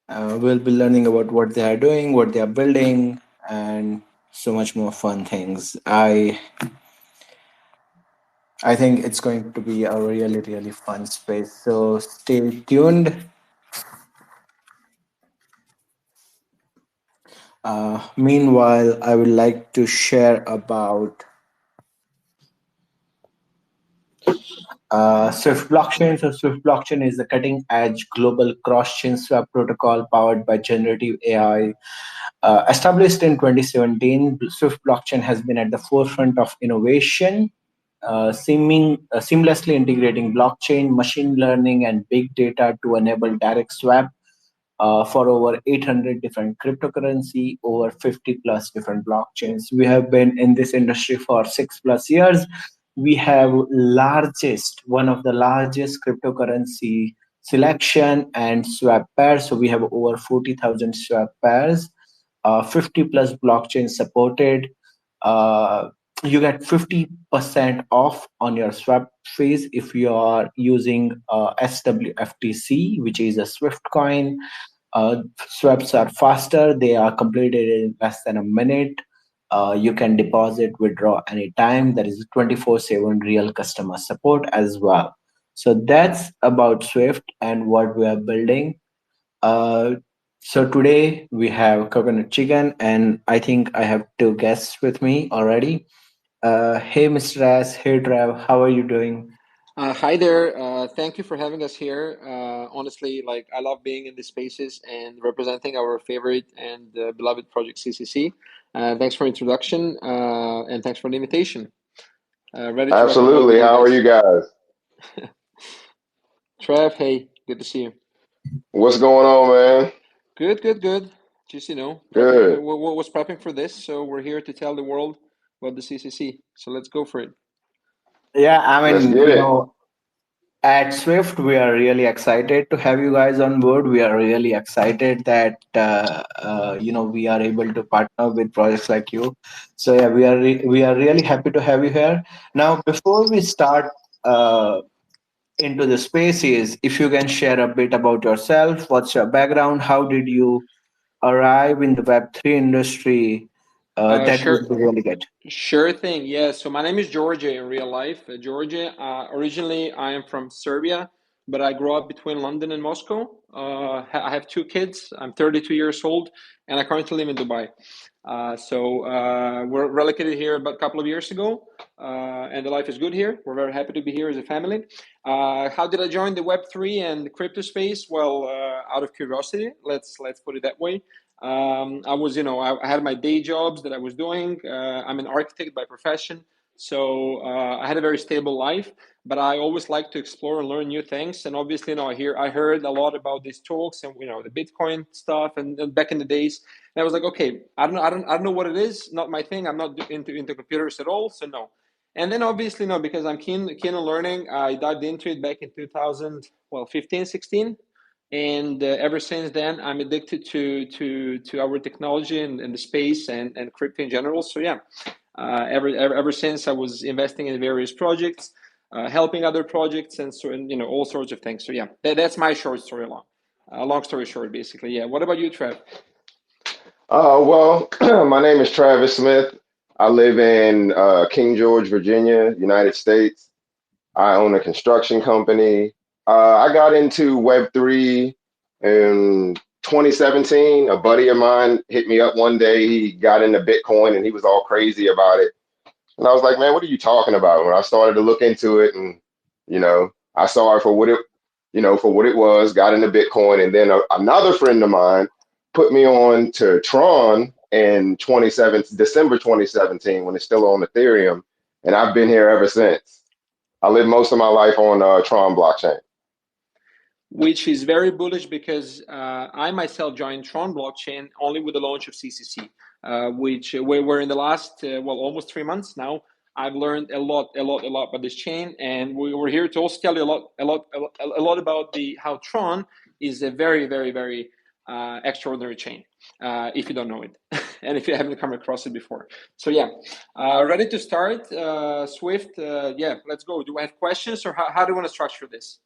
We'll be learning about what they are doing, what they are building, and so much more fun things. I think it's going to be a really really fun space. So stay tuned. Meanwhile, I would like to share about Swift blockchain. So Swift blockchain is the cutting edge global cross chain swap protocol powered by generative AI. Established in 2017, Swift blockchain has been at the forefront of innovation, seamlessly integrating blockchain, machine learning, and big data to enable direct swap for over 800 different cryptocurrency, over 50 plus different blockchains. We have been in this industry for 6 plus years. We have one of the largest cryptocurrency selection and swap pairs. So we have over 40,000 swap pairs, 50 plus blockchains supported. Uh, you get 50% off on your swap fees if you are using SWFTC, which is a Swift coin. Swaps are faster, they are completed in less than a minute. You can deposit, withdraw anytime. There is 24/7 real customer support as well. So that's about Swift and what we are building. Uh, so today we have coconut chicken, and I think I have two guests with me already. Hey, Mr. S. Hey, Trav. How are you doing? Hi there. Thank you for having us here. Honestly, like I love being in these spaces and representing our favorite and beloved project CCC. Thanks for introduction and thanks for the invitation. Ready to rock and roll with Absolutely. you How are guys. you guys? Trev, hey, good to see you. What's going on, man? Good, good, good. Just prepping. Good. Was prepping for this, so we're here to tell the world about the CCC. So let's go for it. Yeah, I Let's mean, get it. at Swift, we are really excited to have you guys on board. We are really excited that we are able to partner with projects like you. So yeah, we are really happy to have you here. Now, before we start into the spaces, if you can share a bit about yourself, what's your background, how did you arrive in the Web3 industry? That Sure. would be really good. Sure thing. Yeah. So my name is Georgia in real life. Georgia. Originally, I am from Serbia, but I grew up between London and Moscow. I have two kids. I'm 32 years old, and I currently live in Dubai. We're relocated here about a couple of years ago, and the life is good here. We're very happy to be here as a family. How did I join the Web3 and the crypto space? Well, out of curiosity. Let's put it that way. I was, I had my day jobs that I was doing. I'm an architect by profession, so I had a very stable life. But I always like to explore and learn new things. And obviously, I heard a lot about these talks and the Bitcoin stuff. And back in the days, and I was like, okay, I don't know what it is. Not my thing. I'm not into computers at all. So no. And then obviously, no, because I'm keen on learning. I dived into it back in 2000, well, 15, 16, and ever since then I'm addicted to our technology and the space and crypto in general. So yeah, ever since I was investing in various projects, helping other projects, and all sorts of things. So yeah, that's my short story. Long story short, basically. Yeah, what about you, Trev? Well, my name is Travis Smith. I live in King George, Virginia, United States. I own a construction company. I got into Web3 in 2017. A buddy of mine hit me up one day. He got into Bitcoin and he was all crazy about it. And I was like, man, what are you talking about? When I started to look into it, and I saw it for what it was, got into Bitcoin, and then another friend of mine put me on to Tron in December 2017 when it's still on Ethereum, and I've been here ever since. I lived most of my life on Tron blockchain. Which is very bullish because I myself joined Tron blockchain only with the launch of CCC, which we're in the last almost 3 months now. I've learned a lot about this chain, and we're here to also tell you a lot about the how Tron is a very very very extraordinary chain. If you don't know it, and if you haven't come across it before, so yeah, ready to start. Swift, yeah, let's go. Do I have questions, or how do you want to structure this?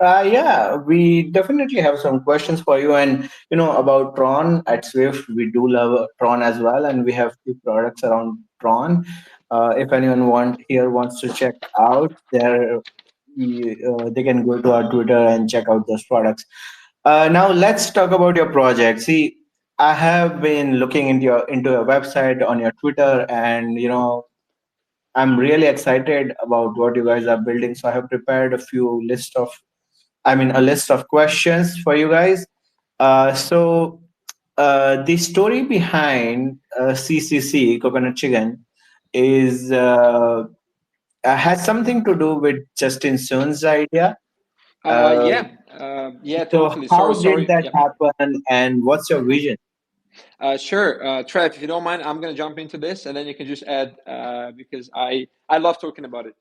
Yeah, we definitely have some questions for you. And about Tron at Swift, we do love Tron as well, and we have few products around Tron. If anyone wants to check out, they can go to our Twitter and check out those products. Now let's talk about your project. See, I have been looking into your website on your Twitter, and I'm really excited about what you guys are building. So I have prepared a list of questions for you guys. The story behind CCC, Coconut Chicken, is has something to do with Justin Sun's idea. Uh, Yeah, so totally. how did Sorry. that Yeah. happen, and what's your vision? Sure, Trev, if you don't mind, I'm going to jump into this and then you can just add because I love talking about it.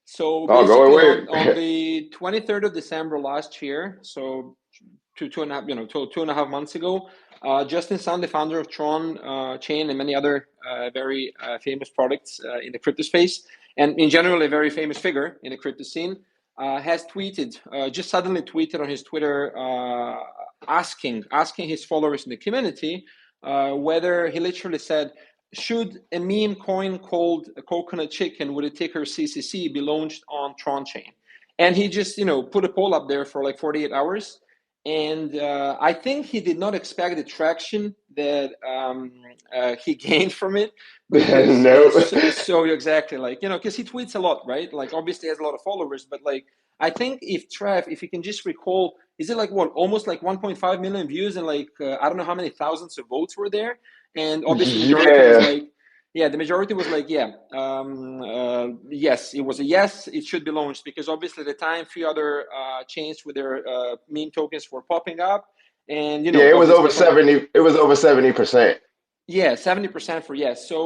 So Oh, go basically on away. the 23rd of December last year, so two and a half, 2.5 months ago, Justin Sun, the founder of Tron Chain and many other very famous products in the crypto space, and in general, a very famous figure in the crypto scene, has tweeted, just suddenly tweeted on his Twitter, asking his followers in the community whether he literally said, should a meme coin called Coconut Chicken with a ticker CCC be launched on Tron Chain? And he just, put a poll up there for like 48 hours. And I think he did not expect the traction that he gained from it because, No. so exactly, like, because he tweets a lot, right? Like, obviously, he has a lot of followers, but like, I think if you can just recall, is it like what, almost like 1.5 million views and like, I don't know how many thousands of votes were there. And obviously, the majority was Yeah. like, yeah, the majority was like, yeah, yes, it was a yes, it should be launched because obviously at the time, few other chains with their meme tokens were popping up, and Yeah, it was over obviously from 70. It was over 70%. yeah, 70% for yes. So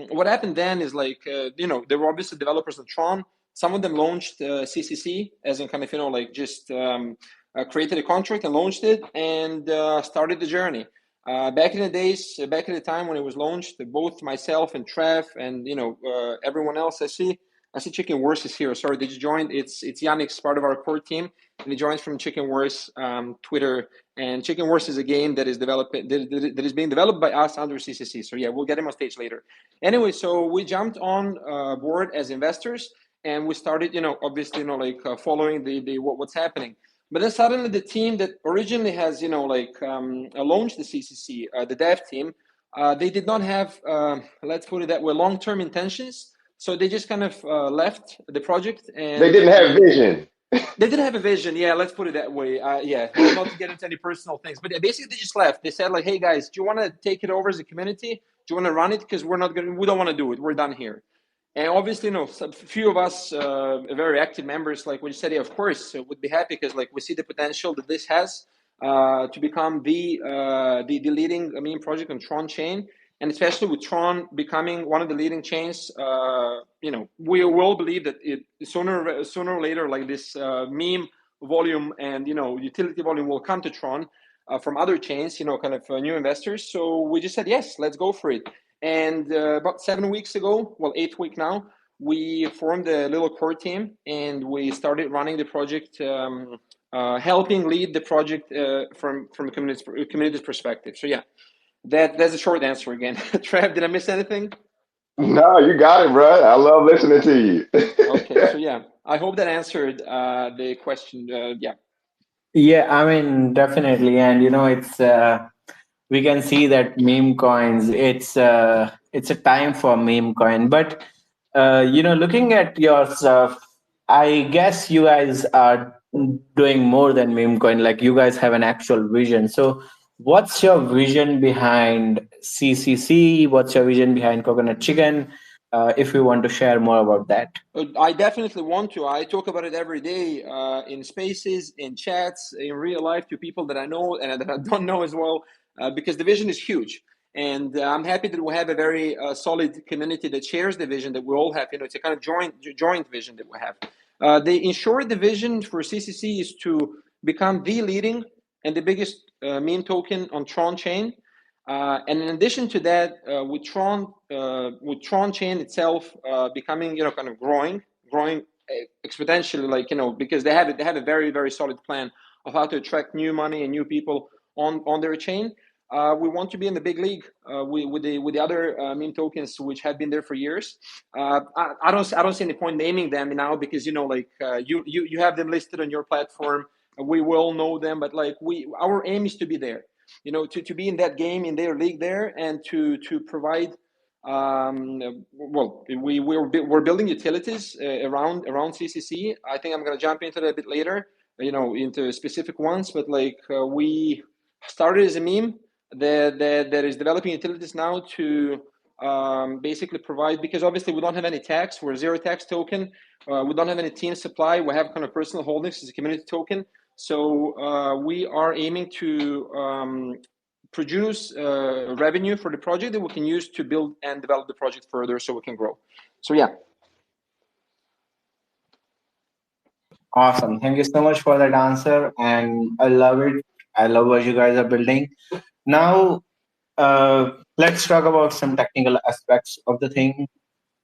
what happened then is like, there were obviously developers on Tron. Some of them launched CCC, as in kind of, like just created a contract and launched it and started the journey. Back in the days, back in the time when it was launched, both myself and Trev and, everyone else I see Chicken Wars is here. Sorry, did you join? It's Yannick's part of our core team, and he joins from Chicken Wars Twitter. And Chicken Wars is a game that is that is being developed by us under CCC. So yeah, we'll get him on stage later. Anyway, so we jumped on board as investors, and we started, obviously, following the what's happening. But then suddenly, the team that originally has, launched the CCC, the dev team, they did not have, let's put it that way, long-term intentions. So they just kind of left the project They and didn't have vision. they didn't have a vision. Yeah, let's put it that way. Yeah, not to get into any personal things, but basically they just left. They said like, "Hey guys, do you want to take it over as a community? Do you want to run it? Because we don't want to do it. We're done here." And obviously, a few of us, very active members, like we said, yeah, of course, would be happy because like we see the potential that this has to become the leading meme project on Tron chain, and especially with Tron becoming one of the leading chains. We will believe that it sooner or later, like this meme volume and utility volume will come to Tron from other chains, kind of new investors. So we just said yes, let's go for it. And about 7 weeks ago, well, 8th week now, we formed a little core team and we started running the project, helping lead the project from a community's perspective. So yeah, that's a short answer again. Trev, did I miss anything? No, you got it, bro. I love listening to you. Okay, so yeah, I hope that answered the question. Yeah. Yeah, I mean, definitely. And it's we can see that meme coins, it's a time for meme coin. But looking at your stuff, I guess you guys are doing more than meme coin. Like, you guys have an actual vision. So what's your vision behind CCC? What's your vision behind Coconut Chicken? If you want to share more about that. I definitely want to. I talk about it every day in spaces, in chats, in real life to people that I know and that I don't know as well, because the vision is huge. And I'm happy that we have a very solid community that shares the vision that we all have. It's a kind of joint vision that we have. In short, the vision for CCC is to become the leading and the biggest meme token on Tron chain. And in addition to that, with Tron chain itself becoming, kind of growing exponentially, like, because they have a very, very solid plan of how to attract new money and new people on their chain. We want to be in the big league with the other meme tokens which have been there for years. I don't see any point naming them now because you have them listed on your platform. We will know them, but like our aim is to be there, to be in that game, in their league there, and to provide. Well, we're building utilities around CCC. I think I'm going to jump into that a bit later, into specific ones. But like we started as a meme that is developing utilities now to basically provide, because obviously we don't have any tax. We're a zero tax token. We don't have any team supply. We have kind of personal holdings as a community token. So we are aiming to produce revenue for the project that we can use to build and develop the project further so we can grow. So yeah. Awesome. Thank you so much for that answer. And I love it. I love what you guys are building. Now, let's talk about some technical aspects of the thing.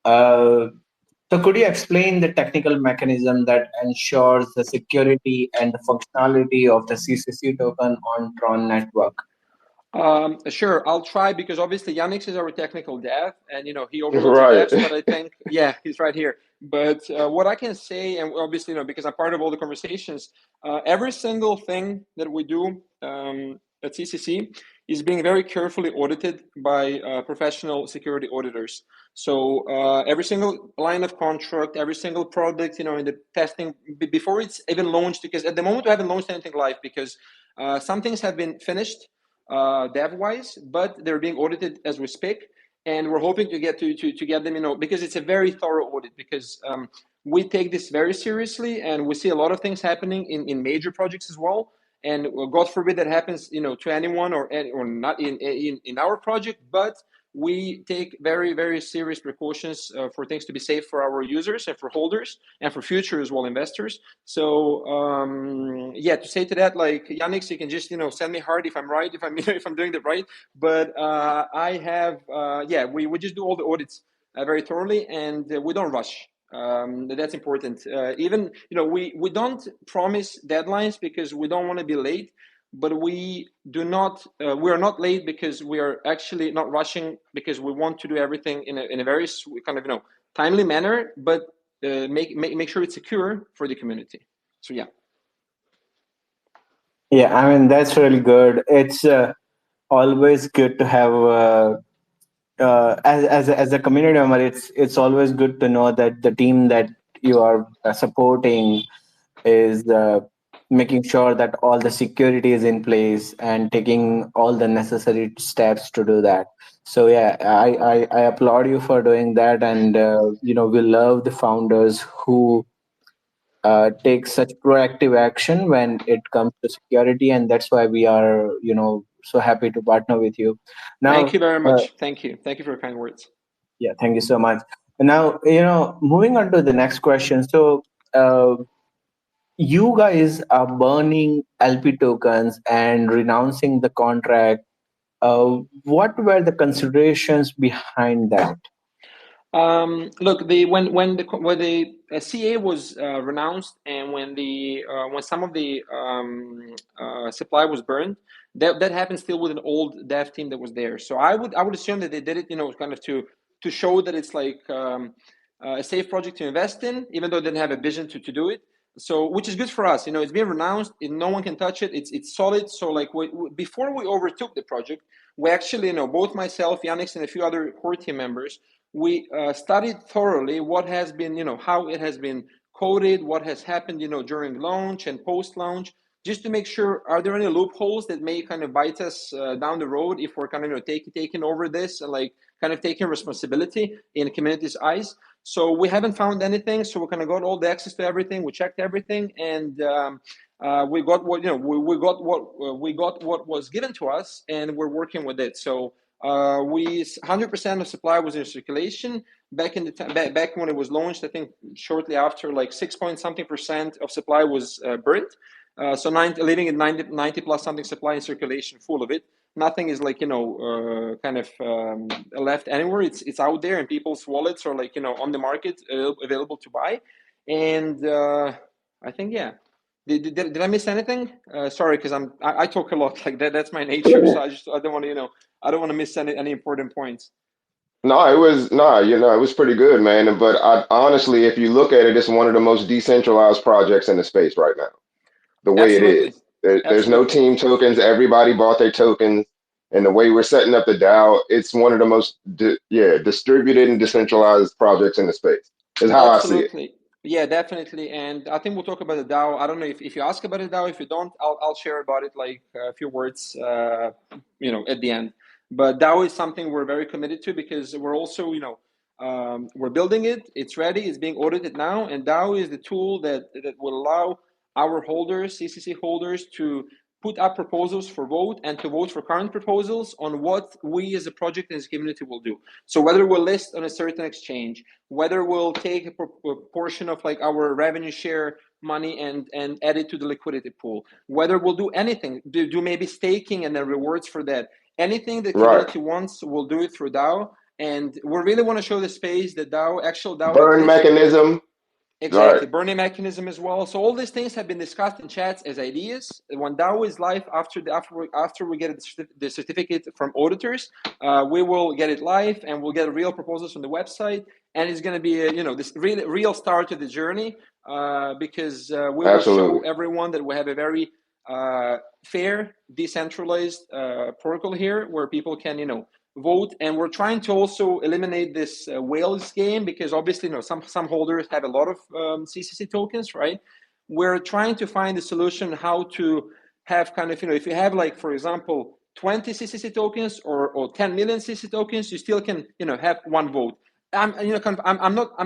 So could you explain the technical mechanism that ensures the security and the functionality of the CCC token on Tron network? Sure, I'll try, because obviously Yannick is our technical dev, and he overlooks the devs, but I think he's right here. But what I can say, and obviously because I'm part of all the conversations, every single thing that we do at CCC is being very carefully audited by professional security auditors. So every single line of contract, every single product, in the testing before it's even launched, because at the moment we haven't launched anything live because some things have been finished dev-wise, but they're being audited as we speak, and we're hoping to get to get them, because it's a very thorough audit, because we take this very seriously, and we see a lot of things happening in major projects as well. And God forbid that happens, to anyone or not in our project, but we take very, very serious precautions for things to be safe for our users and for holders and for future as well investors. So to say to that, like Yannick, you can just send me hard if I'm right, if I'm if I'm doing it right. But I have we just do all the audits very thoroughly, and we don't rush. That's important. Even we don't promise deadlines because we don't want to be late. But we do not. We are not late because we are actually not rushing, because we want to do everything in a very kind of timely manner, but make sure it's secure for the community. So yeah. Yeah, I mean that's really good. It's always good to have as a community member. It's always good to know that the team that you are supporting is making sure that all the security is in place and taking all the necessary steps to do that. So yeah, I applaud you for doing that, and we love the founders who take such proactive action when it comes to security, and that's why we are so happy to partner with you. Now, thank you very much. Thank you for your kind words. Yeah, thank you so much. Now, moving on to the next question. So you guys are burning LP tokens and renouncing the contract. What were the considerations behind that? Look, when the CA was renounced, and when some of the supply was burned, that happened still with an old dev team that was there. So I would assume that they did it, kind of to show that it's like a safe project to invest in, even though they didn't have a vision to do it. So, which is good for us. It's been renounced, no one can touch it. It's solid. So like before we overtook the project, we actually, both myself, Yannick, and a few other core team members, we studied thoroughly what has been, how it has been coded, what has happened, during launch and post-launch, just to make sure, are there any loopholes that may kind of bite us down the road if we're kind of taking over this and like kind of taking responsibility in the community's eyes. So we haven't found anything. So we kind of got all the access to everything. We checked everything, and we got what we got what was given to us, and we're working with it. So we 100% of supply was in circulation back in the back when it was launched. I think shortly after, like 6% of supply was burnt. So leaving it 90 plus something supply in circulation, full of it. Nothing is like kind of left anywhere. It's out there in people's wallets, or like on the market available to buy. And I think, yeah. Did I miss anything? Sorry, because I talk a lot like that. That's my nature. So I don't want to I don't want to miss any important points. No, it was it was pretty good, man. But honestly, if you look at it, it's one of the most decentralized projects in the space right now. The way it Absolutely, is, there's no absolutely. team tokens. Everybody bought their tokens, and the way we're setting up the DAO, it's one of the most distributed and decentralized projects in the space. Is how I see it. Absolutely. Yeah, definitely. And I think we'll talk about the DAO. I don't know if you ask about the DAO. If you don't, I'll share about it like a few words, at the end. But DAO is something we're very committed to because we're also, we're building it. It's ready. It's being audited now. And DAO is the tool that will allow our holders, CCC holders, to put up proposals for vote and to vote for current proposals on what we as a project and as a community will do. So whether we'll list on a certain exchange, whether we'll take a portion of like our revenue share money and add it to the liquidity pool, whether we'll do anything, do maybe staking and then rewards for that. Anything the Right. community wants, we'll do it through DAO. And we really want to show the space that actual DAO Burn exists. mechanism. Exactly, Right. burning mechanism as well. So all these things have been discussed in chats as ideas. When DAO is live, after we get the certificate from auditors, we will get it live and we'll get real proposals from the website, and it's going to be this real start to the journey because we will show Absolutely. everyone that we have a very fair, decentralized protocol here where people can vote. And we're trying to also eliminate this whales game because obviously some holders have a lot of CCC tokens, right? We're trying to find a solution how to have kind of if you have like, for example, 20 CCC tokens or 10 million CCC tokens, you still can have one vote. I'm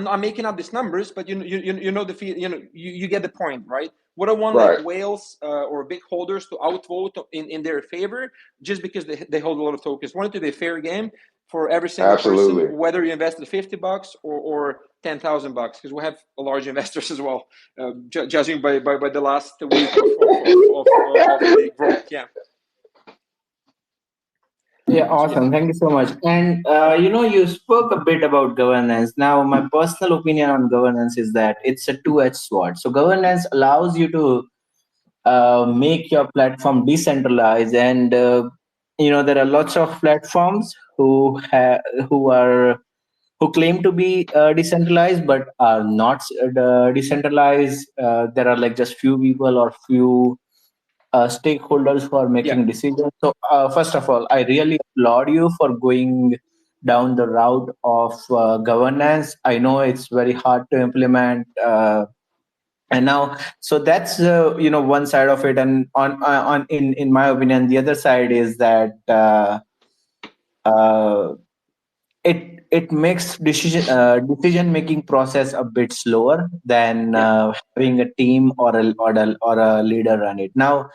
not making up these numbers, but you get the point, right? We don't want like Right. whales or big holders to outvote in their favor just because they hold a lot of tokens. We want it to be a fair game for every single person, Absolutely. whether you invested $50 or $10,000, because we have large investors as well, judging by the last week of the growth. Yeah. Yeah, So yeah. awesome. Thank you so much. And you spoke a bit about governance. Now, my personal opinion on governance is that it's a two-edged sword. So, governance allows you to make your platform decentralized, and there are lots of platforms who claim to be decentralized but are not decentralized. There are like just few people or few stakeholders who are Yeah. making decisions. So, first of all, I really applaud you for going down the route of governance. I know it's very hard to implement. And now, so that's one side of it, and on in my opinion, the other side is that uh, it makes decision making process a bit slower than Yeah. having a team or a leader run it. Now,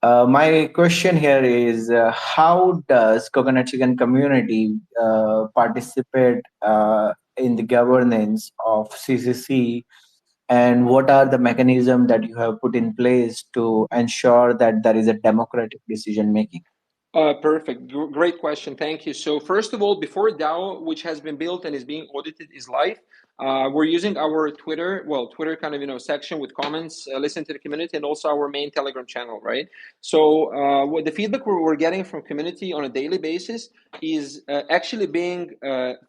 my question here is, how does Coconut Chicken community participate in the governance of CCC, and what are the mechanisms that you have put in place to ensure that there is a democratic decision making? Perfect. Great question. Thank you. So first of all, before DAO, which has been built and is being audited, is live, we're using our Twitter kind of section with comments, listen to the community, and also our main Telegram channel, right? So what the feedback we're getting from community on a daily basis is actually being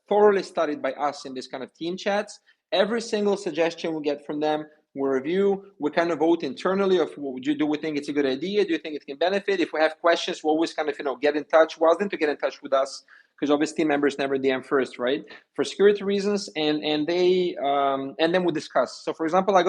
thoroughly studied by us in this kind of team chats. Every single suggestion we get from them, we review, we kind of vote internally of do we think it's a good idea? Do you think it can benefit? If we have questions, we always kind of get in touch. We ask them to get in touch with us because obviously team members never DM first, right? For security reasons, and then we discuss. So for example, I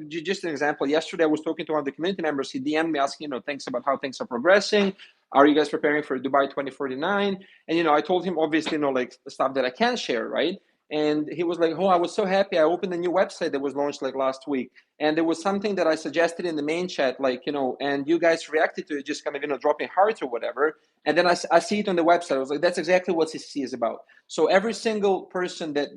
just an example. Yesterday I was talking to one of the community members. He DM'd me asking things about how things are progressing. Are you guys preparing for Dubai 2049? And I told him obviously like stuff that I can share, right? And he was like, oh, I was so happy. I opened a new website that was launched like last week. And there was something that I suggested in the main chat, like, and you guys reacted to it, just kind of, dropping hearts or whatever. And then I see it on the website. I was like, that's exactly what CCC is about. So every single person that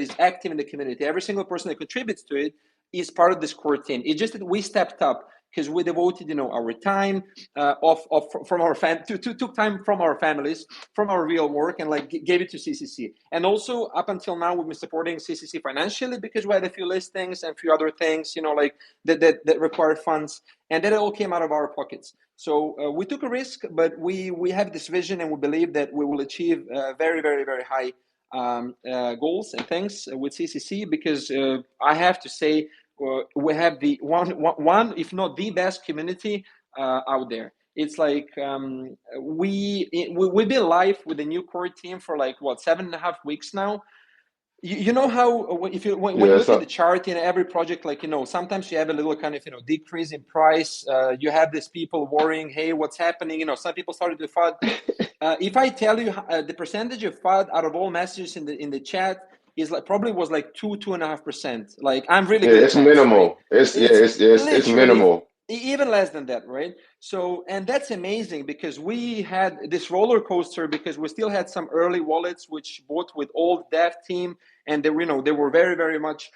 is active in the community, every single person that contributes to it is part of this core team. It's just that we stepped up because we devoted, you know, our time from our took time from our families, from our real work, and like gave it to CCC. And also up until now, we've been supporting CCC financially because we had a few listings and a few other things, you know, like that required funds, and that all came out of our pockets. So we took a risk, but we have this vision, and we believe that we will achieve very, very, very high goals and things with CCC, because I have to say we have the one, if not the best community out there. It's like we've been live with the new core team for like what, 7.5 weeks now. You know how when you look at the chart in every project, like, you know, sometimes you have a little kind of, you know, decrease in price. You have these people worrying, hey, what's happening? You know, some people started to FUD. If I tell you the percentage of FUD out of all messages in the chat is like probably was like 2.5%. Like, I'm really good it's at maths, minimal. right? It's minimal. Even less than that, right? So, and that's amazing, because we had this roller coaster, because we still had some early wallets which bought with old dev team, and they, you know, they were very, very much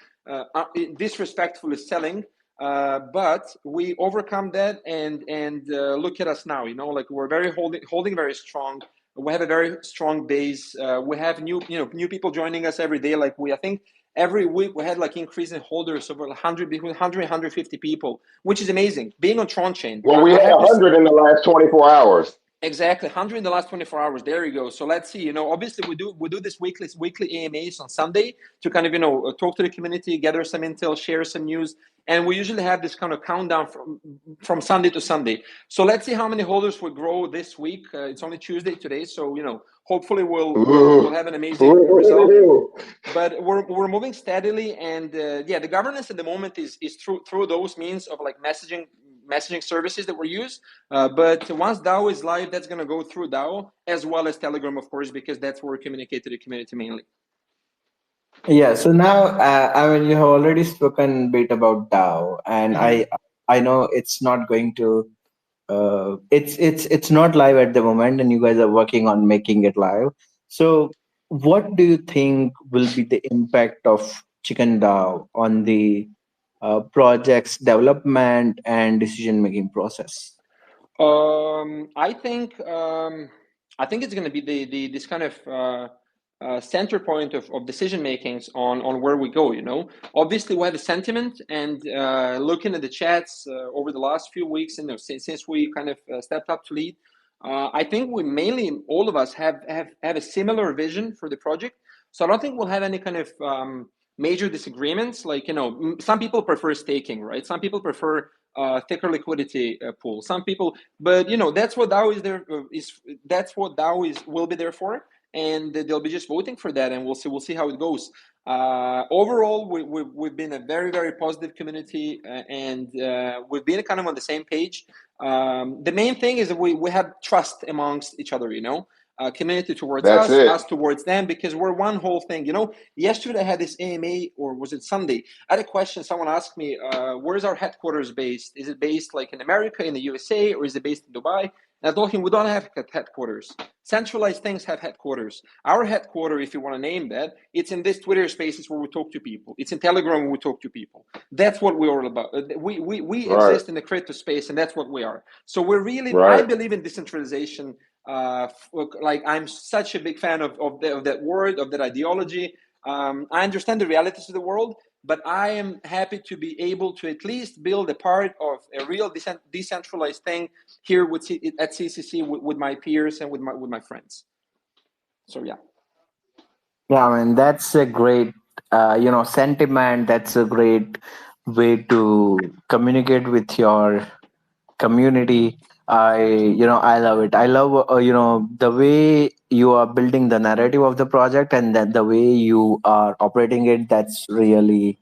disrespectfully selling. But we overcome that, and look at us now. You know, like, we're very holding very strong. We have a very strong base. We have new people joining us every day. Like, I think every week we had like increase in holders over 150 people, which is amazing. Being on Tron Chain. Well, we had 100 in the last 24 hours. Exactly, 100 in the last 24 hours. There you go. So let's see. You know, obviously we do this weekly AMAs on Sunday to kind of, you know, talk to the community, gather some intel, share some news, and we usually have this kind of countdown from Sunday to Sunday. So let's see how many holders will grow this week. It's only Tuesday today, so, you know, hopefully we'll have an amazing result. But we're moving steadily, and yeah, the governance at the moment is through those means of like messaging services that we use. But once DAO is live, that's going to go through DAO as well as Telegram, of course, because that's where we communicate to the community mainly. Yeah. So now, I mean, you have already spoken a bit about DAO, and I know it's not going to. It's not live at the moment, and you guys are working on making it live. So, what do you think will be the impact of Chicken DAO on the project's development and decision-making process? I think it's going to be this kind of center point of decision makings on where we go. You know, obviously we have a sentiment, and looking at the chats over the last few weeks, and, you know, since we kind of stepped up to lead, I think we mainly, all of us have a similar vision for the project. So I don't think we'll have any kind of major disagreements. Like, you know, some people prefer staking, right? Some people prefer thicker liquidity pool. Some people, but, you know, that's what DAO is there. That's what DAO will be there for, and they'll be just voting for that, and we'll see how it goes. Overall, we've been a very, very positive community, and we've been kind of on the same page. The main thing is that we have trust amongst each other. You know. Community towards us towards them, because we're one whole thing. You know, yesterday I had this AMA, or was it Sunday? I had a question. Someone asked me, where's our headquarters based? Is it based like in America, in the USA, or is it based in Dubai? And I told him, we don't have headquarters. Centralized things have headquarters. Our headquarters, if you want to name that, it's in this Twitter spaces where we talk to people. It's in Telegram where we talk to people. That's what we're all about. We exist in the crypto space, and that's what we are. So we're really, I believe in decentralization. Like, I'm such a big fan of that word, of that ideology. I understand the realities of the world, but I am happy to be able to at least build a part of a real decentralized thing here at CCC with my peers and with my friends. So yeah. Yeah, I mean, that's a great, sentiment. That's a great way to communicate with your community. I love it. I love, the way you are building the narrative of the project, and that the way you are operating it. That's really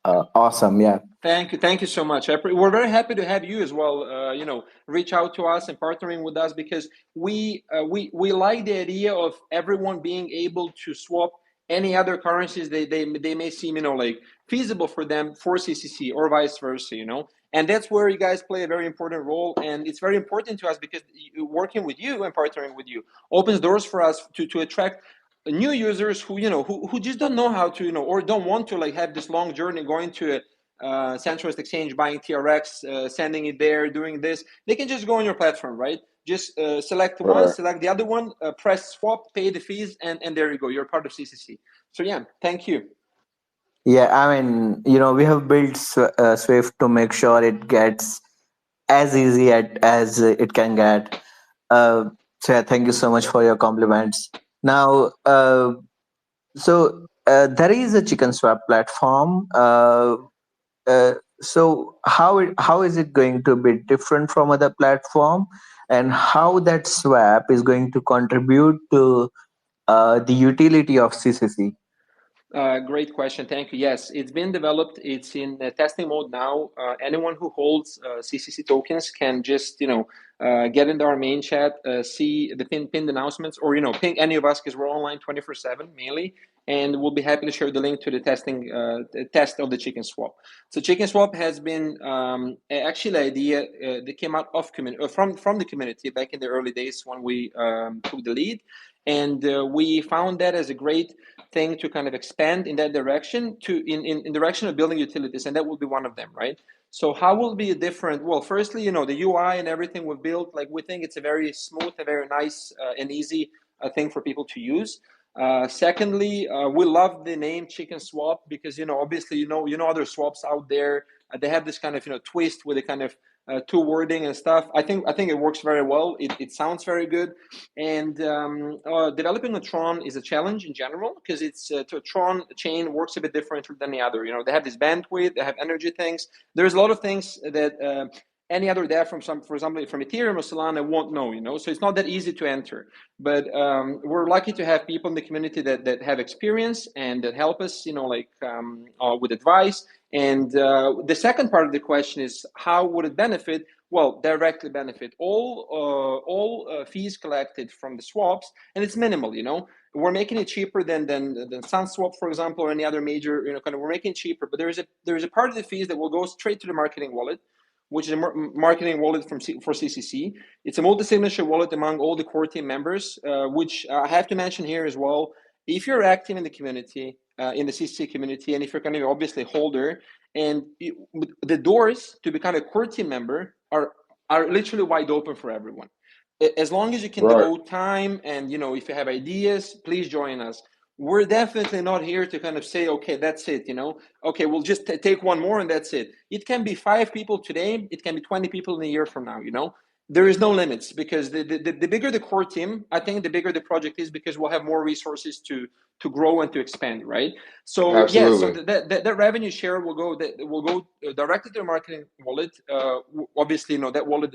awesome. Yeah. Thank you so much. We're very happy to have you as well. Reach out to us and partnering with us, because we like the idea of everyone being able to swap any other currencies they may seem, like feasible for them for CCC or vice versa. And that's where you guys play a very important role, and it's very important to us, because working with you and partnering with you opens doors for us to attract new users who just don't know how to, or don't want to like have this long journey going to centralized exchange buying TRX, sending it there, doing this. They can just go on your platform, right? Just select one, Right. select the other one, press swap, pay the fees, and there you go. You're part of CCC. So yeah, thank you. Yeah, I mean, we have built Swift to make sure it gets as easy as it can get. So yeah, thank you so much for your compliments. Now, there is a chicken swap platform. So how is it going to be different from other platform, and how that swap is going to contribute to the utility of CCC? Great question. Thank you. Yes, it's been developed. It's in testing mode now. Anyone who holds CCC tokens can just, get into our main chat, see the pinned announcements, or, ping any of us because we're online 24/7 mainly. And we'll be happy to share the link to the the test of the chicken swap. So chicken swap has been actually the idea that came out of from the community back in the early days when we took the lead. And we found that as a great thing to kind of expand in that direction in direction of building utilities, and that will be one of them, right? So how will be different? Well, firstly, the UI and everything we've built, like we think it's a very smooth, a very nice and easy thing for people to use. Secondly, we love the name Chicken Swap because obviously other swaps out there. They have this kind of twist with the kind of two wording and stuff. I think it works very well. It sounds very good. And developing a Tron is a challenge in general because it's a Tron chain works a bit differently than the other. They have this bandwidth, they have energy things. There's a lot of things that any other dev for example, from Ethereum or Solana won't know. So it's not that easy to enter. But we're lucky to have people in the community that have experience and that help us, with advice. And the second part of the question is how would it benefit? Well, directly benefit all fees collected from the swaps, and it's minimal. We're making it cheaper than SunSwap, for example, or any other major. We're making it cheaper, but there is a part of the fees that will go straight to the marketing wallet, which is a marketing wallet for CCC. It's a multi-signature wallet among all the core team members, which I have to mention here as well. If you're active in the community, in the CCC community, and if you're kind of obviously holder, and the doors to become a core team member are literally wide open for everyone. As long as you can devote time and if you have ideas, please join us. We're definitely not here to kind of say, okay, that's it, okay, we'll just take one more and that's it. It can be 5 people today, it can be 20 people in a year from now, There is no limits because the bigger the core team, I think the bigger the project is because we'll have more resources to grow and to expand, right? So Absolutely. yeah, so that revenue share will go directly to the marketing wallet. Obviously, that wallet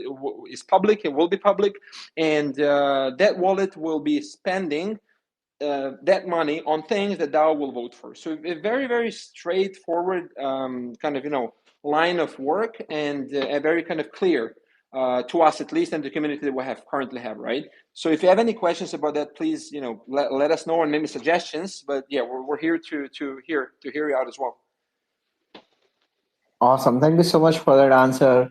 is public, it will be public, and that wallet will be spending that money on things that DAO will vote for. So a very, very straightforward kind of line of work, and a very kind of clear to us at least, and the community that we currently have, right? So if you have any questions about that, please let us know, and maybe suggestions. But yeah, we're here to hear you out as well. Awesome, thank you so much for that answer.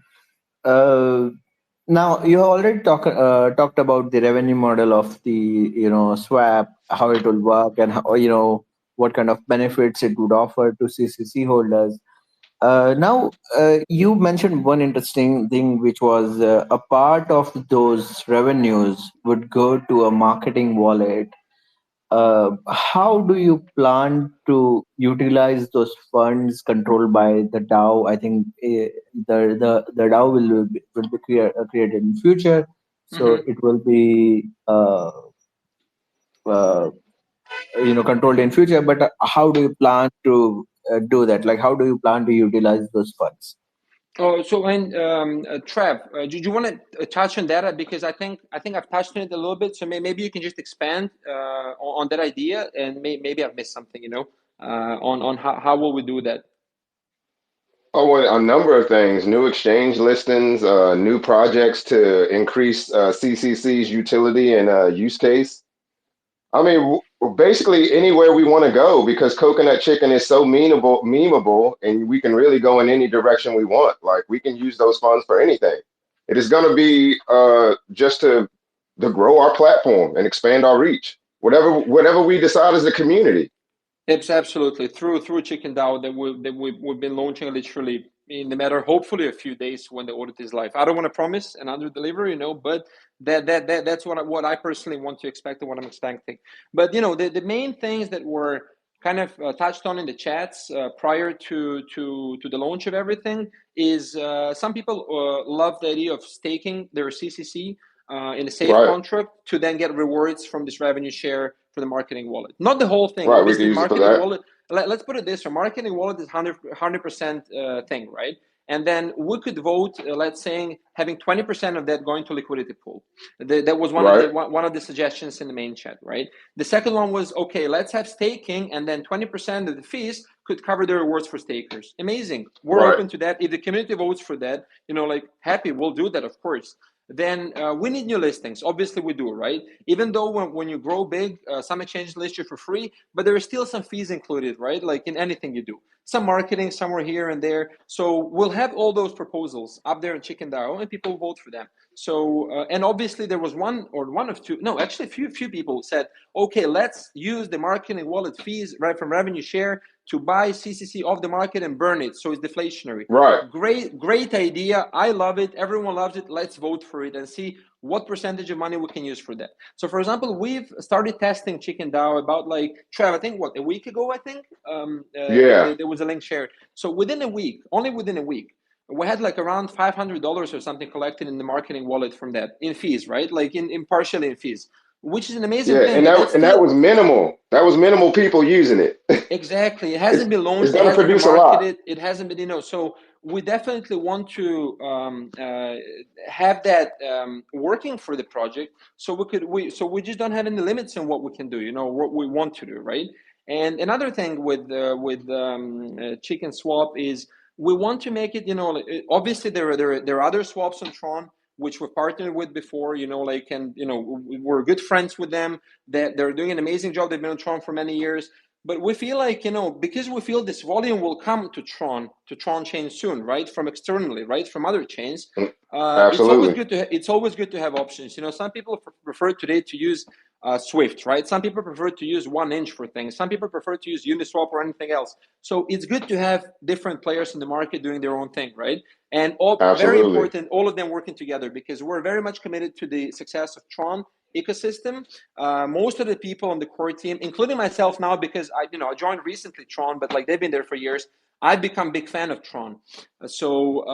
Now you have already talked about the revenue model of the swap, how it will work, and how what kind of benefits it would offer to CCC holders. Now you mentioned one interesting thing, which was a part of those revenues would go to a marketing wallet. How do you plan to utilize those funds controlled by the DAO? I think the DAO will be created in future, so it will be controlled in future. But how do you plan to do that? Like, how do you plan to utilize those funds? Oh, so and Trev, do you want to touch on that? Because I think I've touched on it a little bit. So maybe you can just expand on that idea, and maybe I've missed something, on how will we do that? Oh, well, a number of things, new exchange listings, new projects to increase CCC's utility and use case. I mean, basically anywhere we want to go because coconut chicken is so memeable, and we can really go in any direction we want. Like we can use those funds for anything. It is going to be just to grow our platform and expand our reach. Whatever we decide as a community. It's absolutely through Chicken DAO we've been launching literally in the matter, hopefully a few days when the audit is live. I don't want to promise an under delivery, but that's what I personally want to expect and what I'm expecting. But the main things that were kind of touched on in the chats prior to the launch of everything is some people love the idea of staking their CCC in a safe Right. contract to then get rewards from this revenue share for the marketing wallet. Not the whole thing. Right. We can Obviously, use it for marketing that. wallet. Let's put it this way: marketing wallet is 100% thing, right? And then we could vote, let's say, having 20% of that going to liquidity pool. That was Right. one of the suggestions in the main chat, right? The second one was, okay, let's have staking, and then 20% of the fees could cover the rewards for stakers. Amazing. We're Right. open to that. If the community votes for that, happy, we'll do that, of course. Then we need new listings. Obviously, we do, right? Even though when you grow big, some exchanges list you for free, but there are still some fees included, right? Like in anything you do. Some marketing somewhere here and there. So we'll have all those proposals up there in Chicken DAO, and people vote for them. So and obviously there was one of two, no, actually a few people said, okay, let's use the marketing wallet fees right from revenue share to buy CCC off the market and burn it, so it's deflationary. Right. Great idea. I love it. Everyone loves it. Let's vote for it and see what percentage of money we can use for that. So, for example, we've started testing Chicken DAO about Trev, I think a week ago. I think Yeah. there was a link shared. So only within a week, we had around $500 or something collected in the marketing wallet from that in fees, right? In partially in fees, which is an amazing Yeah. thing. And that was minimal. That was minimal people using it. Exactly. It hasn't been It's launched. It going to hasn't been produce a lot. marketed. It hasn't been, So we definitely want to have that working for the project. So we just don't have any limits on what we can do. What we want to do, right? And another thing with Chicken Swap is we want to make it. Obviously there are other swaps on Tron which we've partnered with before. We're good friends with them. That they're doing an amazing job. They've been on Tron for many years. But we feel because we feel this volume will come to Tron chain soon, right? From externally, right? From other chains. Absolutely. It's always good to have options. Some people prefer today to use Swift, right? Some people prefer to use 1inch for things. Some people prefer to use Uniswap or anything else. So it's good to have different players in the market doing their own thing, right? And very Absolutely. important, all of them working together, because we're very much committed to the success of Tron ecosystem. Most of the people on the core team, including myself now, because I joined recently Tron, but they've been there for years. I've become a big fan of Tron. So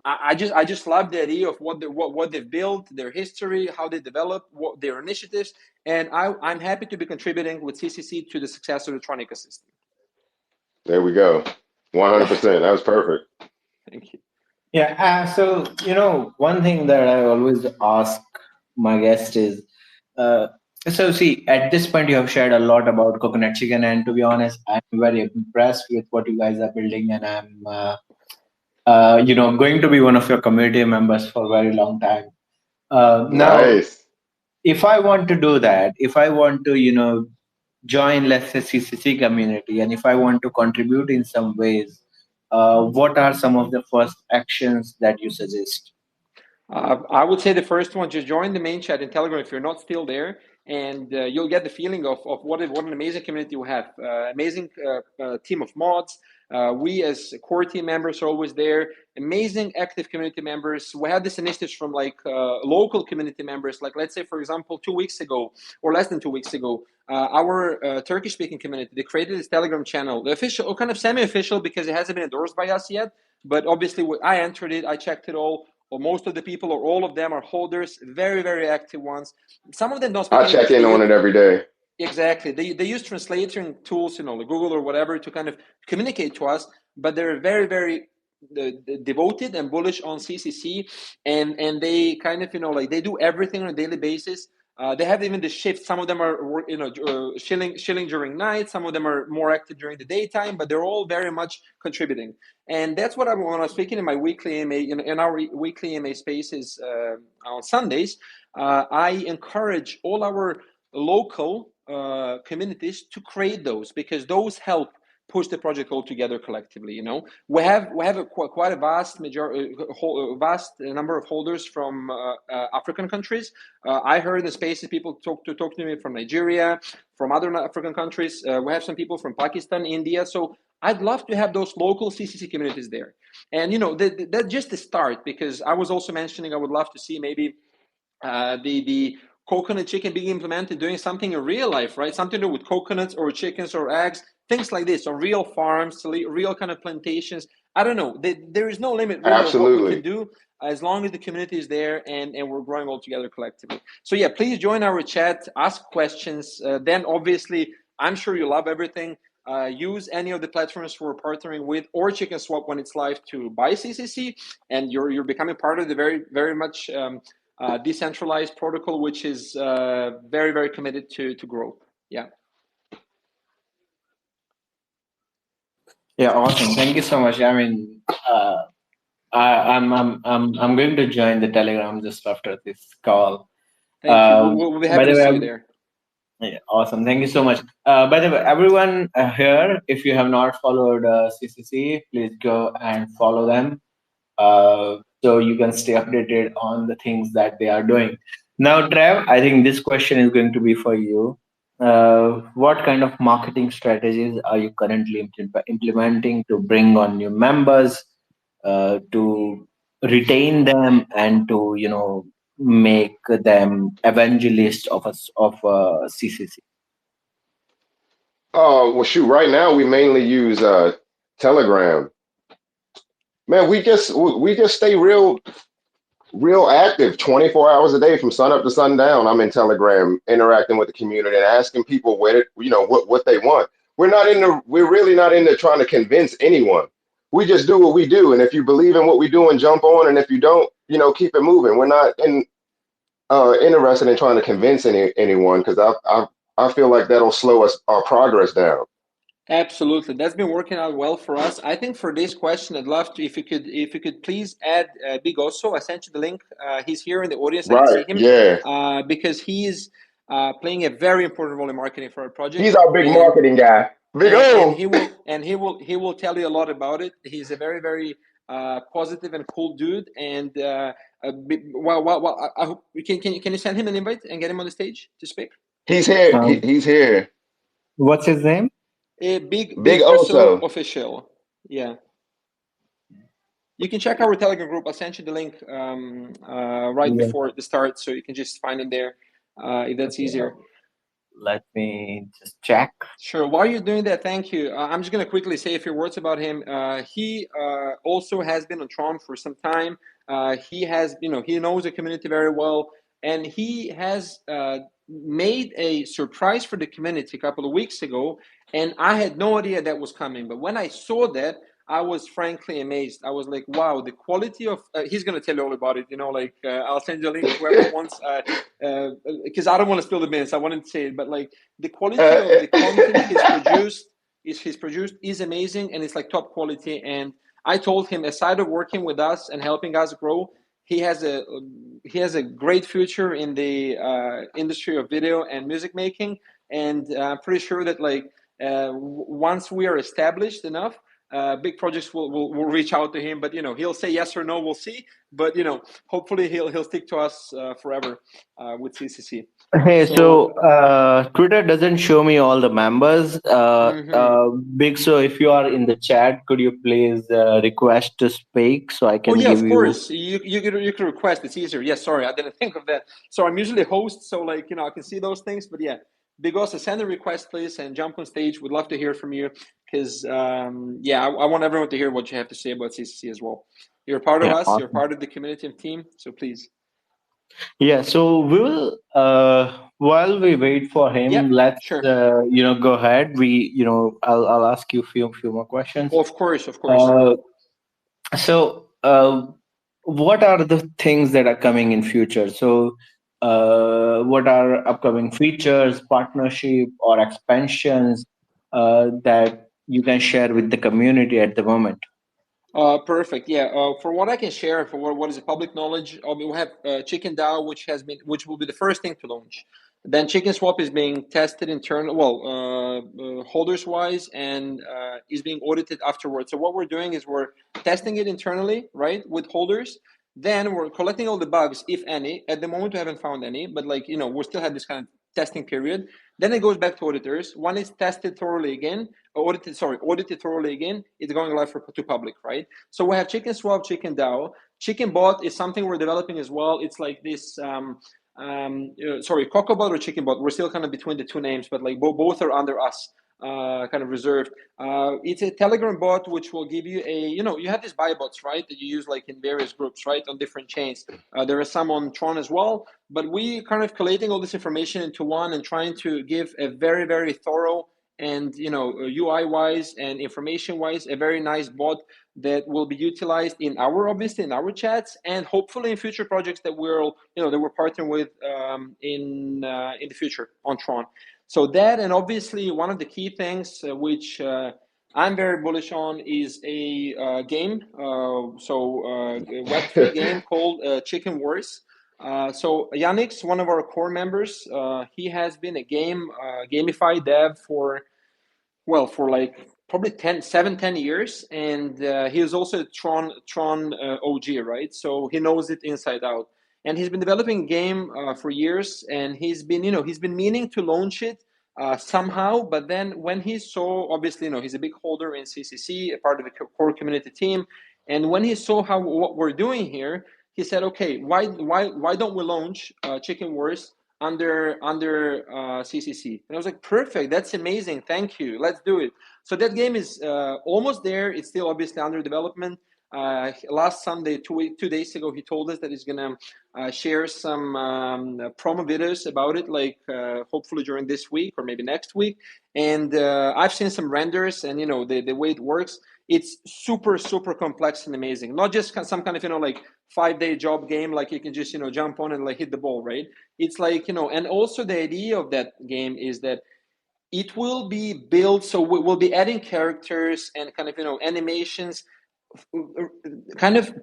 I just love the idea of what they've built, their history, how they develop, their initiatives, and I'm happy to be contributing with CCC to the success of the Tron ecosystem. There we go. 100%. That was perfect. Thank you. Yeah. So, one thing that I always ask my guest is, so see, at this point, you have shared a lot about Coconut Chicken, and to be honest, I'm very impressed with what you guys are building, and I'm, going to be one of your community members for a very long time. Now, Nice. if I want to do that, if I want to, join, let's say, CCC community, and if I want to contribute in some ways, what are some of the first actions that you suggest? I would say the first one, just join the main chat in Telegram if you're not still there, and you'll get the feeling of what an amazing community we have. Amazing team of mods. We as core team members are always there. Amazing active community members. We had this initiative from local community members. Let's say, for example, 2 weeks ago or less than 2 weeks ago, our Turkish-speaking community, they created this Telegram channel, the official or kind of semi-official because it hasn't been endorsed by us yet. But obviously, I entered it. I checked it all. Or most of the people or all of them are holders, very, very active ones. Some of them don't speak I English. check in on it every day. Exactly. They use translating tools, like Google or whatever, to kind of communicate to us, but they're very, very devoted and bullish on CCC, and they kind of, they do everything on a daily basis. They have even the shift. Some of them are, shilling during night. Some of them are more active during the daytime, but they're all very much contributing. And that's what when I was speaking in my weekly AMA, in our weekly AMA spaces on Sundays, I encourage all our local communities to create those, because those help push the project all together collectively. You know, we have quite a vast vast number of holders from African countries. I heard in the spaces people talk to me from Nigeria, from other African countries. We have some people from Pakistan, India. So I'd love to have those local CCC communities there. And you know, that's just the start, because I was also mentioning I would love to see maybe the coconut chicken being implemented, doing something in real life, right? Something to do with coconuts or chickens or eggs, things like this, or real farms, real kind of plantations. I don't know. There is no limit really of what we can do as long as the community is there and we're growing all together collectively. So yeah, please join our chat, ask questions. Then obviously, I'm sure you love everything. Use any of the platforms we're partnering with, or Chicken Swap when it's live, to buy CCC, and you're becoming part of the very much decentralized protocol, which is very, very committed to growth. Yeah. Yeah, awesome. Thank you so much. I mean, I'm going to join the Telegram just after this call. Thank you. We'll be happy to see you there. Yeah, awesome. Thank you so much. By the way, everyone here, if you have not followed CCC, please go and follow them so you can stay updated on the things that they are doing. Now, Trev, I think this question is going to be for you. What kind of marketing strategies are you currently implementing to bring on new members, to retain them, and to, you know, make them evangelists of CCC? Oh, well, shoot, right now we mainly use Telegram. Man, we just stay real active 24 hours a day from sun up to sundown. I'm in Telegram, interacting with the community and asking people what they want. We're really not into trying to convince anyone. We just do what we do, and if you believe in what we do, and jump on, and if you don't, keep it moving. We're not interested in trying to convince anyone, because I feel like that'll slow our progress down. Absolutely, that's been working out well for us. I think for this question, I'd love to, if you could please add Big Oso. I sent you the link. He's here in the audience. Right. I can see him. Yeah. Because he's playing a very important role in marketing for our project. He's our big marketing guy. Big O. And he will tell you a lot about it. He's a very, very positive and cool dude. And can you send him an invite and get him on the stage to speak? He's here. He's here. What's his name? Big Oso official. Yeah. You can check our Telegram group. I'll send you the link before the start, so you can just find it there if that's easier. Let me just check. Sure. While you're doing that, thank you. I'm just going to quickly say a few words about him. He also has been on Tron for some time. He knows the community very well, and he has made a surprise for the community a couple of weeks ago, and I had no idea that was coming. But when I saw that, I was frankly amazed. I was like, wow, the quality of, he's going to tell you all about it, I'll send you a link to whoever wants, because I don't want to spill the beans. I wanted to say it, but like the quality of the content he's produced is amazing, and it's like top quality. And I told him, aside of working with us and helping us grow, he has a great future in the industry of video and music making. And I'm pretty sure that once we are established enough, big projects will reach out to him, but he'll say yes or no, we'll see. But hopefully he'll stick to us forever with CCC. Hey, so Twitter doesn't show me all the members. Big, so if you are in the chat, could you please request to speak so I can give you? Of course. You can request. It's easier. Yes, sorry, I didn't think of that. So I'm usually host, so I can see those things. But yeah, Big Osa, send a request, please, and jump on stage. We'd love to hear from you, because I want everyone to hear what you have to say about CCC as well. You're part of us. Awesome. You're part of the community and team. So please. Yeah. So we will. While we wait for him, let's go ahead. I'll ask you a few more questions. Of course. So what are the things that are coming in future? So what are upcoming features, partnership, or expansions that you can share with the community at the moment? Perfect. Yeah. For what I can share, for what is public knowledge, we have Chicken DAO, which will be the first thing to launch. Then Chicken Swap is being tested internally, holders wise, and is being audited afterwards. So what we're doing is we're testing it internally, right, with holders. Then we're collecting all the bugs, if any. At the moment, we haven't found any, but we still have this kind of testing period. Then it goes back to auditors. When it's tested thoroughly again, audited thoroughly again, it's going live to public, right? So we have Chicken Swap, Chicken DAO. Chicken Bot is something we're developing as well. It's like this, Cocobot or Chicken Bot. We're still kind of between the two names, but like both are under us, kind of reserved. It's a Telegram bot which will give you you have these buy bots, right, that you use like in various groups, right, on different chains. There are some on Tron as well, but we kind of collating all this information into one and trying to give a very, very thorough and UI wise and information wise a very nice bot that will be utilized in our chats and hopefully in future projects that we're partnering with in the future on Tron. So that, and obviously one of the key things which I'm very bullish on is a game, a Web3 game called Chicken Wars. So Yannick's one of our core members. He has been a gamified dev for like probably 10 years, and he is also a Tron OG, right? So he knows it inside out, and he's been developing a game for years, and he's been meaning to launch it somehow, but then when he saw, obviously, he's a big holder in CCC, a part of the core community team, and when he saw what we're doing here, he said, okay, why don't we launch Chicken Wars under CCC? And I was like, perfect, that's amazing, thank you, let's do it. So that game is almost there. It's still obviously under development. Last Sunday, 2 days ago, he told us that he's gonna share some promo videos about it, like hopefully during this week or maybe next week. And I've seen some renders, and the way it works, it's super, super complex and amazing. Not just some kind of like 5-day job game, like you can just jump on and like hit the ball, right? It's like and also the idea of that game is that it will be built, so we'll be adding characters and kind of animations kind of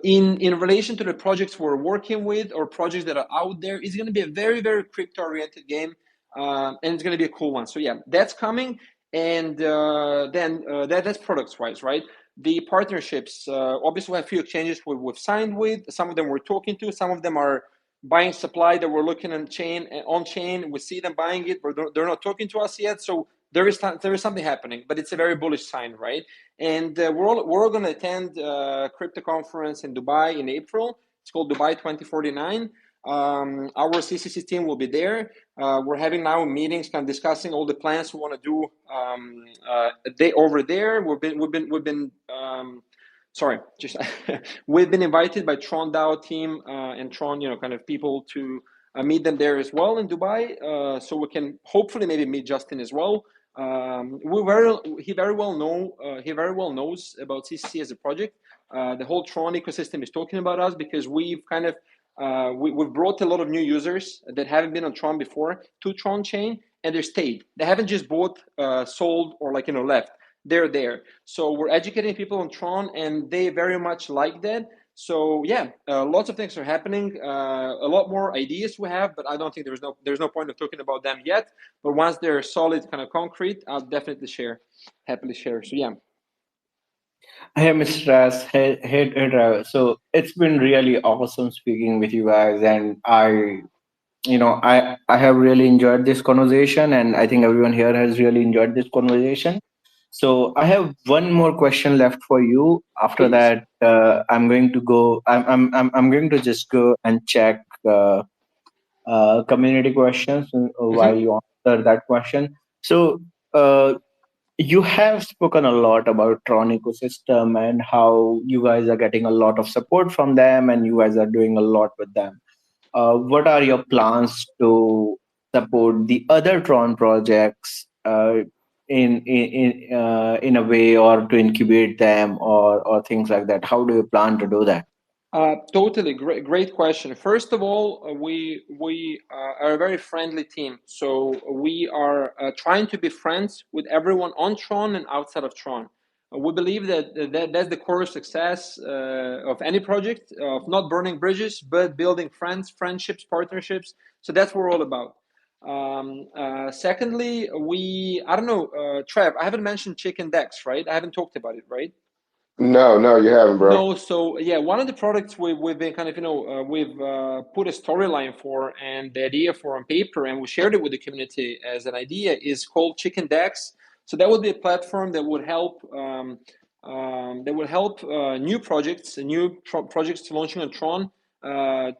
in relation to the projects we're working with or projects that are out there. It's going to be a very, very crypto oriented game, and it's going to be a cool one. So yeah, that's coming. And then that's products wise, right? The partnerships, obviously we have a few exchanges we've signed with. Some of them we're talking to, some of them are buying supply that we're looking on chain. We see them buying it, but they're not talking to us yet. So there is something happening, but it's a very bullish sign, right? And we're all going to attend crypto conference in Dubai in April. It's called Dubai 2049. Our CCC team will be there. We're having now meetings, kind of discussing all the plans we want to do a day over there. We've been invited by Tron DAO team and Tron, kind of people to meet them there as well in Dubai. So we can hopefully maybe meet Justin as well. He very well knows about CCC as a project. The whole Tron ecosystem is talking about us because we've kind of we've brought a lot of new users that haven't been on Tron before to Tron chain, and they stayed. They haven't just bought, sold, or left. They're there. So we're educating people on Tron, and they very much like that. So yeah, lots of things are happening. A lot more ideas we have, but I don't think there's no point of talking about them yet. But once they're solid, kind of concrete, I'll definitely happily share. So yeah. Hey, Mr. Ras. Hey, Travis. So it's been really awesome speaking with you guys, and I have really enjoyed this conversation, and I think everyone here has really enjoyed this conversation. So I have one more question left for you. After Please. that, I'm going to go. I'm going to just go and check community questions while you answer that question. So you have spoken a lot about Tron ecosystem and how you guys are getting a lot of support from them, and you guys are doing a lot with them. What are your plans to support the other Tron projects in a way, or to incubate them, or things like that? How do you plan to do that? Totally great question. First of all, we are a very friendly team, so we are trying to be friends with everyone on Tron and outside of Tron. We believe that's the core of success of any project, of not burning bridges, but building friendships, partnerships. So that's what we're all about. Secondly, I don't know, Trev, I haven't mentioned Chicken Dex, right? I haven't talked about it, right? No, you haven't, bro. No, so yeah, one of the products we've been kind of, we've put a storyline for and the idea for on paper, and we shared it with the community as an idea, is called Chicken Dex. So that would be a platform that would help new projects, projects launching on Tron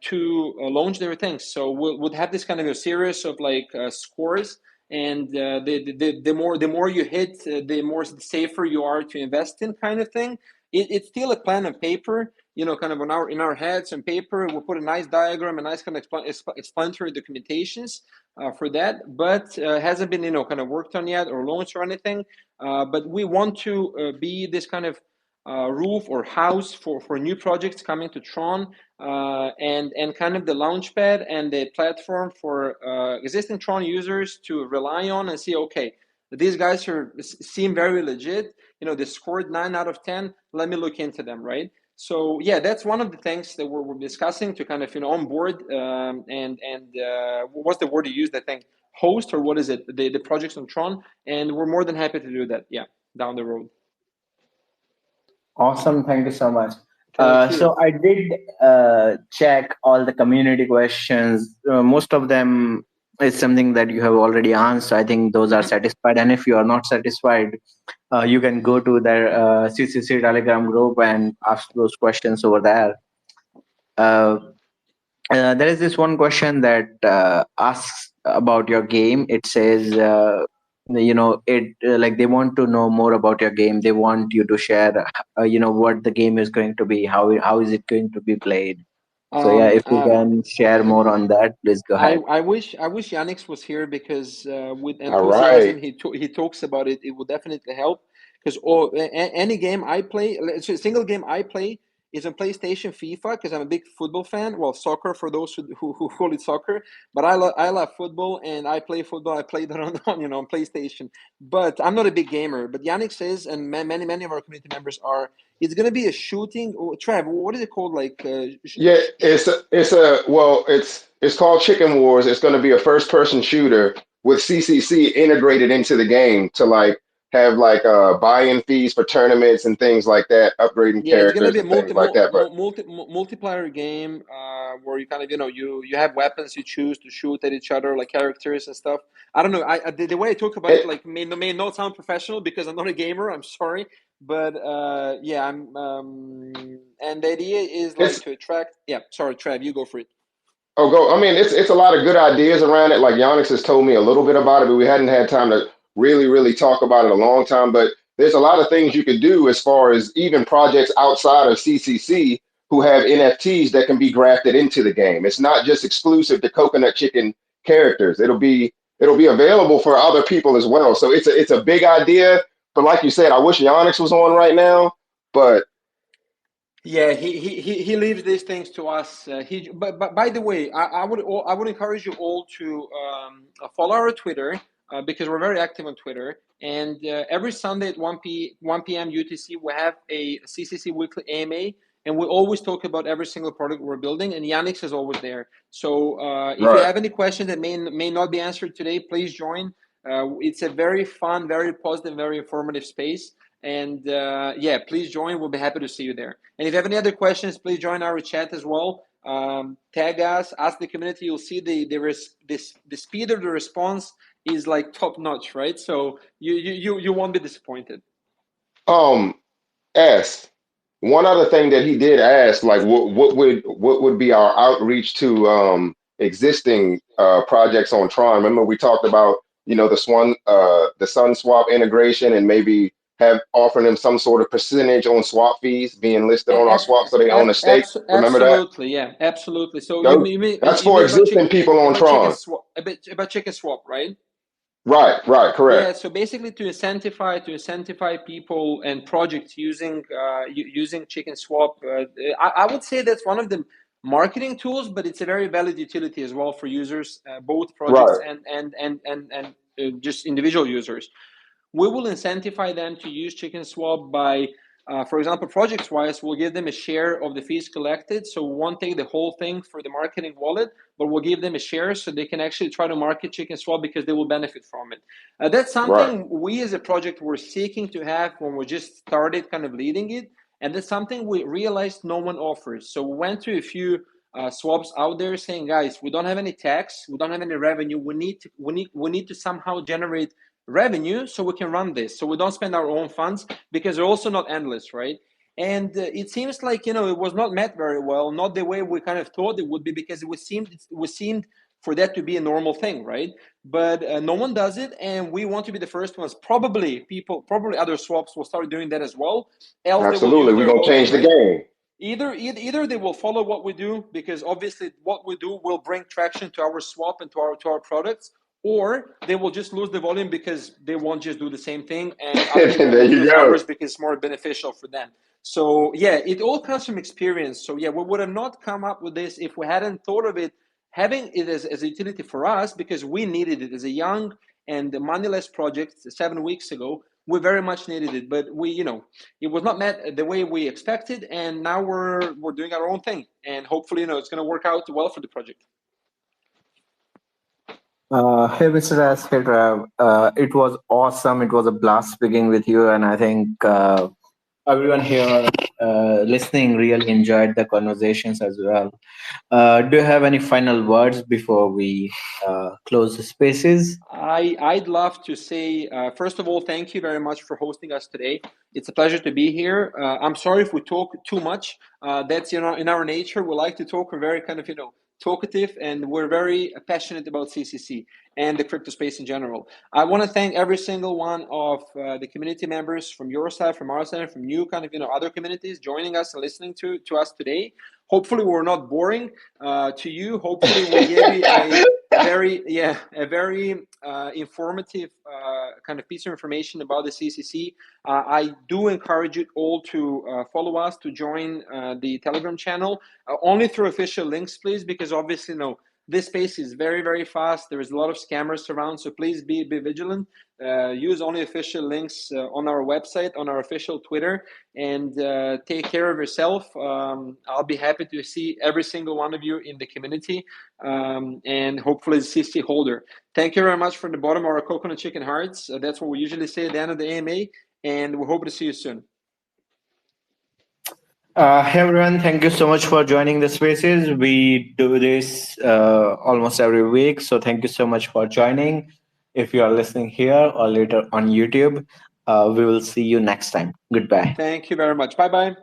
to launch their things. So we'll have this kind of a series of like scores, and the more you hit, the more safer you are to invest in, kind of thing. It's still a plan on paper, kind of in our heads on paper. We'll put a nice diagram, a nice kind of explanatory documentations for that, but hasn't been, kind of worked on yet or launched or anything. But we want to be this kind of roof or house for new projects coming to Tron, and kind of the launchpad and the platform for existing Tron users to rely on and see, okay, these guys seem very legit. They scored 9 out of 10. Let me look into them, right? So yeah, that's one of the things that we're discussing to kind of onboard and what's the word you use? I think host, or what is it? The projects on Tron, and we're more than happy to do that. Yeah, down the road. Awesome, thank you so much. Thank you. So I did check all the community questions. Most of them is something that you have already answered. I think those are satisfied. And if you are not satisfied, you can go to their CCC Telegram group and ask those questions over there. There is this one question that asks about your game. It says, like they want to know more about your game. They want you to share, what the game is going to be, how is it going to be played. So yeah, if you can share more on that, please go ahead. I wish Yannick was here, because with All enthusiasm right. he talks about it. It would definitely help, because any game I play, a single game I play is on PlayStation FIFA, because I'm a big football fan. Well, soccer for those who call it soccer, but I love football, and I play football. I play that on PlayStation, but I'm not a big gamer. But Yannick says, and many of our community members are. It's going to be a shooting. Trev, what is it called? Like Yeah, it's called Chicken Wars. It's going to be a first-person shooter with CCC integrated into the game to like have like buy-in fees for tournaments and things like that, upgrading Yeah, it's gonna characters be a and things like that. But multiplayer game where you kind of you have weapons you choose to shoot at each other, like characters and stuff. I don't know. The way I talk about it like may not sound professional, because I'm not a gamer. I'm sorry, but yeah, I'm and the idea is like it's to attract. Yeah, sorry, Trav, you go for it. Oh, go. I mean, it's a lot of good ideas around it. Like Yannick has told me a little bit about it, but we hadn't had time to really talk about it a long time. But there's a lot of things you could do as far as even projects outside of CCC who have NFTs that can be grafted into the game. It's not just exclusive to Coconut Chicken characters. It'll be available for other people as well. So it's a big idea. But like you said, I wish Yannick was on right now. But Yeah, he leaves these things to us. But by the way, I would encourage you all to follow our Twitter, because we're very active on Twitter. And every Sunday at 1 p.m. UTC, we have a CCC weekly AMA, and we always talk about every single product we're building. And Yannick is always there. So if you right. have any questions that may not be answered today, please join. It's a very fun, very positive, very informative space. And yeah, please join. We'll be happy to see you there. And if you have any other questions, please join our chat as well. Tag us, ask the community. You'll see the speed of the response is like top notch, right? So you won't be disappointed. S. One other thing that he did ask, like what would be our outreach to existing projects on Tron? Remember we talked about, the Sun Swap integration, and maybe have offering them some sort of percentage on swap fees being listed on our swap so they own a stake. Remember that? Absolutely, yeah, absolutely. So That's you for mean about existing people on Tron. about chicken swap, right? Right, correct. Yeah, so basically to incentivize people and projects using Chicken Swap, I would say that's one of the marketing tools, but it's a very valid utility as well for users, both projects Right. and just individual users. we will incentivize them to use Chicken Swap by, for example, projects-wise, we'll give them a share of the fees collected. So we won't take the whole thing for the marketing wallet, but we'll give them a share so they can actually try to market Chicken Swap because they will benefit from it. That's something we as a project were seeking to have when we just started kind of leading it. And that's something we realized no one offers. So we went to a few swaps out there saying, guys, we don't have any tax, we don't have any revenue. We need to somehow generate revenue so we can run this. So we don't spend our own funds because they're also not endless, right? And it seems like, it was not met very well, not the way we kind of thought it would be, because it seemed for that to be a normal thing, right? But no one does it, and we want to be the first ones. Probably other swaps will start doing that as well. Else absolutely, we're gonna change the game. Either they will follow what we do, because obviously what we do will bring traction to our swap and to our products, or they will just lose the volume because they won't just do the same thing, and there you go. because it's more beneficial for them. So yeah, it all comes from experience. So yeah, we would have not come up with this if we hadn't thought of it, having it as a utility for us, because we needed it as a young and moneyless project 7 weeks ago. We very much needed it, but it was not met the way we expected, and now we're doing our own thing, and hopefully, it's going to work out well for the project. Hey, Mr. Ras, hey, Trav. It was awesome. It was a blast speaking with you, and I think everyone here listening really enjoyed the conversations as well. Do you have any final words before we close the spaces? I'd love to say, first of all, thank you very much for hosting us today. It's a pleasure to be here. I'm sorry if we talk too much. That's in our nature. We like to talk. We're very kind of talkative, and we're very passionate about CCC and the crypto space in general. I want to thank every single one of the community members from your side, from our side, from new kind of other communities joining us and listening to us today. Hopefully we're not boring to you. Hopefully we gave you a very informative kind of piece of information about the CCC. I do encourage you all to follow us, to join the Telegram channel, only through official links, please, because obviously, this space is very, very fast. There is a lot of scammers around, so please be vigilant. Use only official links on our website, on our official Twitter, and take care of yourself. I'll be happy to see every single one of you in the community, and hopefully the CC holder. Thank you very much from the bottom of our coconut chicken hearts. That's what we usually say at the end of the AMA, and we hope to see you soon. Hey everyone, thank you so much for joining the spaces. We do this almost every week, so thank you so much for joining. If you are listening here or later on YouTube, we will see you next time. Goodbye. Thank you very much. Bye-bye.